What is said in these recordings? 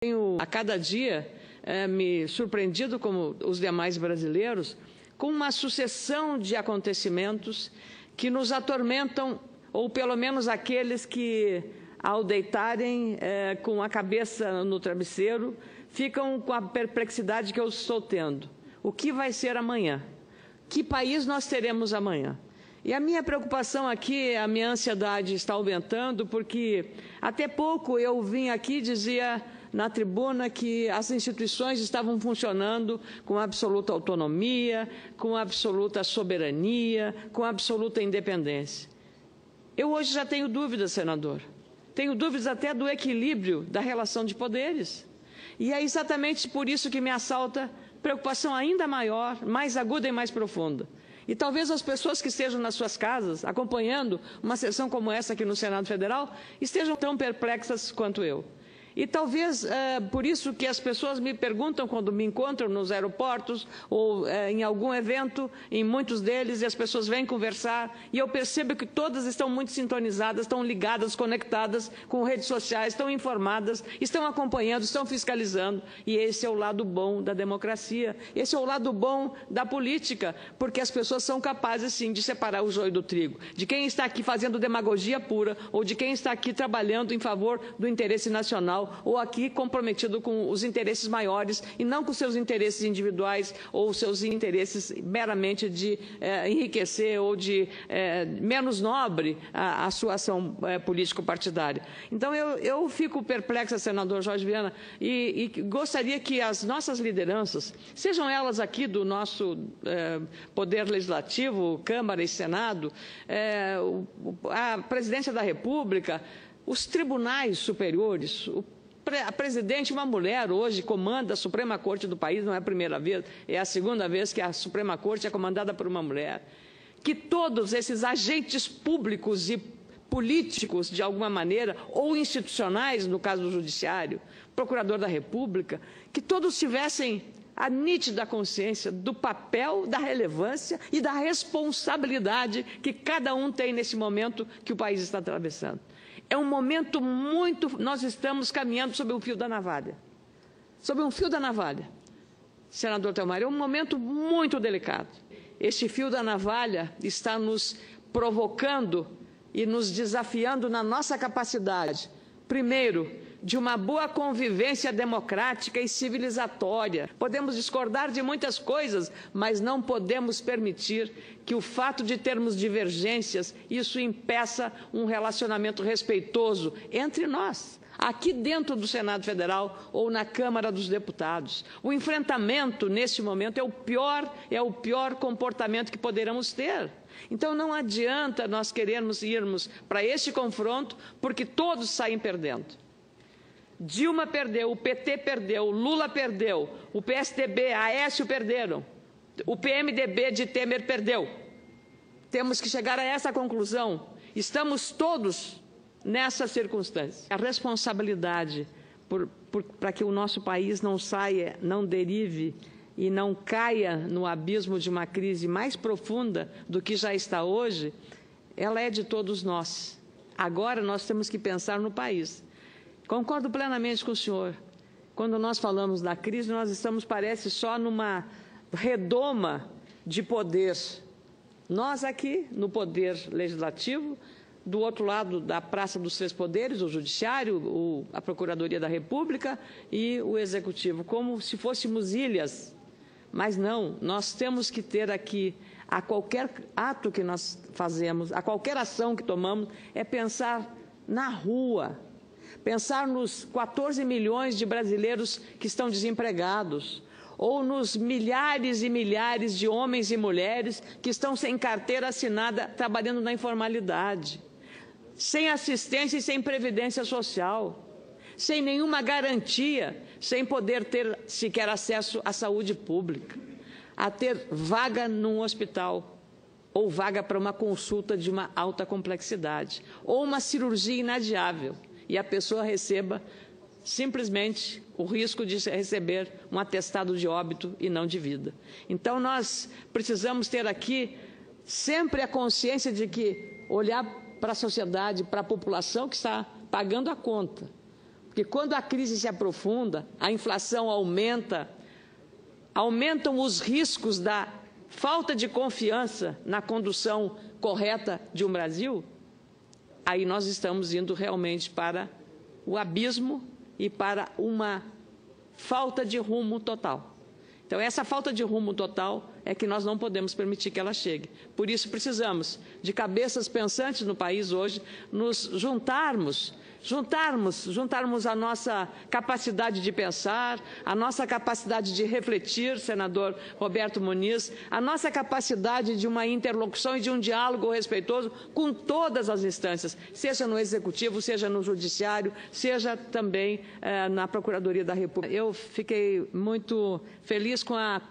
Tenho a cada dia me surpreendido, como os demais brasileiros, com uma sucessão de acontecimentos que nos atormentam, ou pelo menos aqueles que, ao deitarem com a cabeça no travesseiro, ficam com a perplexidade que eu estou tendo. O que vai ser amanhã? Que país nós teremos amanhã? E a minha preocupação aqui, a minha ansiedade está aumentando, porque até pouco eu vim aqui e dizia na tribuna que as instituições estavam funcionando com absoluta autonomia, com absoluta soberania, com absoluta independência. Eu hoje já tenho dúvidas, senador. Tenho dúvidas até do equilíbrio da relação de poderes. E é exatamente por isso que me assalta preocupação ainda maior, mais aguda e mais profunda. E talvez as pessoas que estejam nas suas casas, acompanhando uma sessão como essa aqui no Senado Federal, estejam tão perplexas quanto eu. E talvez por isso que as pessoas me perguntam quando me encontram nos aeroportos ou em algum evento, em muitos deles, e as pessoas vêm conversar, e eu percebo que todas estão muito sintonizadas, estão ligadas, conectadas com redes sociais, estão informadas, estão acompanhando, estão fiscalizando, e esse é o lado bom da democracia, esse é o lado bom da política, porque as pessoas são capazes, sim, de separar o joio do trigo, de quem está aqui fazendo demagogia pura, ou de quem está aqui trabalhando em favor do interesse nacional, ou aqui comprometido com os interesses maiores e não com seus interesses individuais ou seus interesses meramente de enriquecer ou de menos nobre a sua ação político-partidária. Então, eu fico perplexa, senador Jorge Viana, e gostaria que as nossas lideranças, sejam elas aqui do nosso Poder Legislativo, Câmara e Senado, a Presidência da República, os tribunais superiores, a presidente, uma mulher, hoje comanda a Suprema Corte do país, não é a primeira vez, é a segunda vez que a Suprema Corte é comandada por uma mulher. Que todos esses agentes públicos e políticos, de alguma maneira, ou institucionais, no caso do Judiciário, Procurador da República, que todos tivessem a nítida consciência do papel, da relevância e da responsabilidade que cada um tem nesse momento que o país está atravessando. É um momento muito... Nós estamos caminhando sobre o fio da navalha. Sobre um fio da navalha. Senador Telmar, é um momento muito delicado. Este fio da navalha está nos provocando e nos desafiando na nossa capacidade, primeiro, de uma boa convivência democrática e civilizatória. Podemos discordar de muitas coisas, mas não podemos permitir que o fato de termos divergências, isso impeça um relacionamento respeitoso entre nós, aqui dentro do Senado Federal ou na Câmara dos Deputados. O enfrentamento, neste momento, é o pior comportamento que poderemos ter. Então, não adianta nós querermos irmos para este confronto, porque todos saem perdendo. Dilma perdeu, o PT perdeu, Lula perdeu, o PSDB, Aécio perderam, o PMDB de Temer perdeu. Temos que chegar a essa conclusão. Estamos todos nessa circunstância. A responsabilidade para que o nosso país não saia, não derive e não caia no abismo de uma crise mais profunda do que já está hoje, ela é de todos nós. Agora nós temos que pensar no país. Concordo plenamente com o senhor. Quando nós falamos da crise, nós estamos, parece, só numa redoma de poder. Nós aqui, no Poder Legislativo, do outro lado da Praça dos Três Poderes, o Judiciário, a Procuradoria da República e o Executivo, como se fôssemos ilhas. Mas não, nós temos que ter aqui, a qualquer ato que nós fazemos, a qualquer ação que tomamos, é pensar na rua, pensar nos 14 milhões de brasileiros que estão desempregados, ou nos milhares e milhares de homens e mulheres que estão sem carteira assinada, trabalhando na informalidade, sem assistência e sem previdência social, sem nenhuma garantia, sem poder ter sequer acesso à saúde pública, a ter vaga num hospital, ou vaga para uma consulta de uma alta complexidade, ou uma cirurgia inadiável, e a pessoa receba simplesmente o risco de receber um atestado de óbito e não de vida. Então, nós precisamos ter aqui sempre a consciência de que olhar para a sociedade, para a população que está pagando a conta, Porque quando a crise se aprofunda, a inflação aumenta, aumentam os riscos da falta de confiança na condução correta de um Brasil, aí nós estamos indo realmente para o abismo e para uma falta de rumo total. Então, essa falta de rumo total é que nós não podemos permitir que ela chegue. Por isso, precisamos de cabeças pensantes no país hoje, nos juntarmos a nossa capacidade de pensar, a nossa capacidade de refletir, senador Roberto Muniz, a nossa capacidade de uma interlocução e de um diálogo respeitoso com todas as instâncias, seja no Executivo, seja no Judiciário, seja também na Procuradoria da República. Eu fiquei muito feliz com a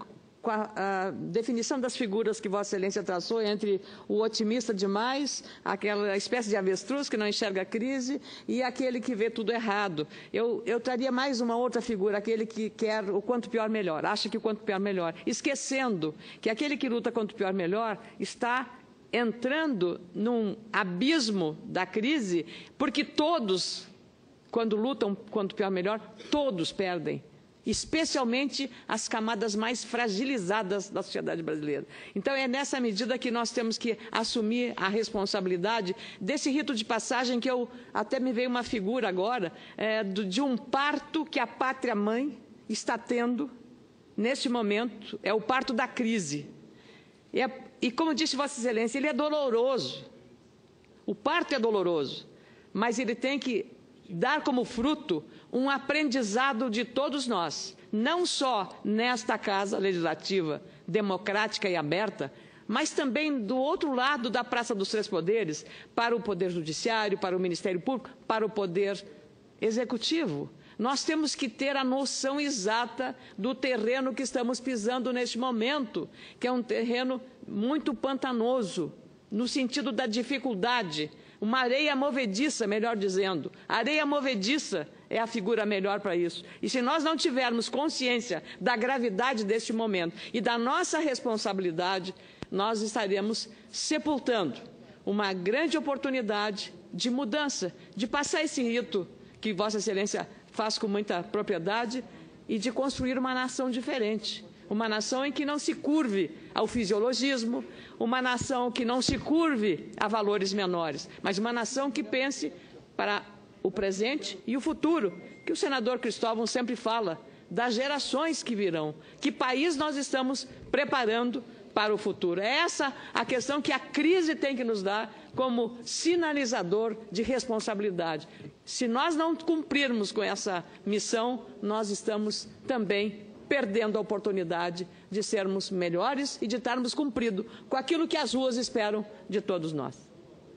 definição das figuras que Vossa Excelência traçou entre o otimista demais, aquela espécie de avestruz que não enxerga a crise, e aquele que vê tudo errado. Eu traria mais uma outra figura, aquele que quer o quanto pior melhor, acha que o quanto pior melhor, esquecendo que aquele que luta quanto pior melhor está entrando num abismo da crise, porque todos, quando lutam quanto pior melhor, todos perdem. Especialmente as camadas mais fragilizadas da sociedade brasileira. Então, é nessa medida que nós temos que assumir a responsabilidade desse rito de passagem que até me veio uma figura agora, de um parto que a pátria-mãe está tendo neste momento, é o parto da crise. E como disse Vossa Excelência, ele é doloroso. O parto é doloroso, mas ele tem que dar como fruto um aprendizado de todos nós, não só nesta Casa Legislativa, democrática e aberta, mas também do outro lado da Praça dos Três Poderes, para o Poder Judiciário, para o Ministério Público, para o Poder Executivo. Nós temos que ter a noção exata do terreno que estamos pisando neste momento, que é um terreno muito pantanoso, no sentido da dificuldade, uma areia movediça, melhor dizendo. A areia movediça é a figura melhor para isso. E se nós não tivermos consciência da gravidade deste momento e da nossa responsabilidade, nós estaremos sepultando uma grande oportunidade de mudança, de passar esse rito que Vossa Excelência faz com muita propriedade e de construir uma nação diferente. Uma nação em que não se curve ao fisiologismo, uma nação que não se curve a valores menores, mas uma nação que pense para o presente e o futuro, que o senador Cristóvão sempre fala, das gerações que virão. Que país nós estamos preparando para o futuro? É essa a questão que a crise tem que nos dar como sinalizador de responsabilidade. Se nós não cumprirmos com essa missão, nós estamos também perdendo a oportunidade de sermos melhores e de estarmos cumprindo com aquilo que as ruas esperam de todos nós.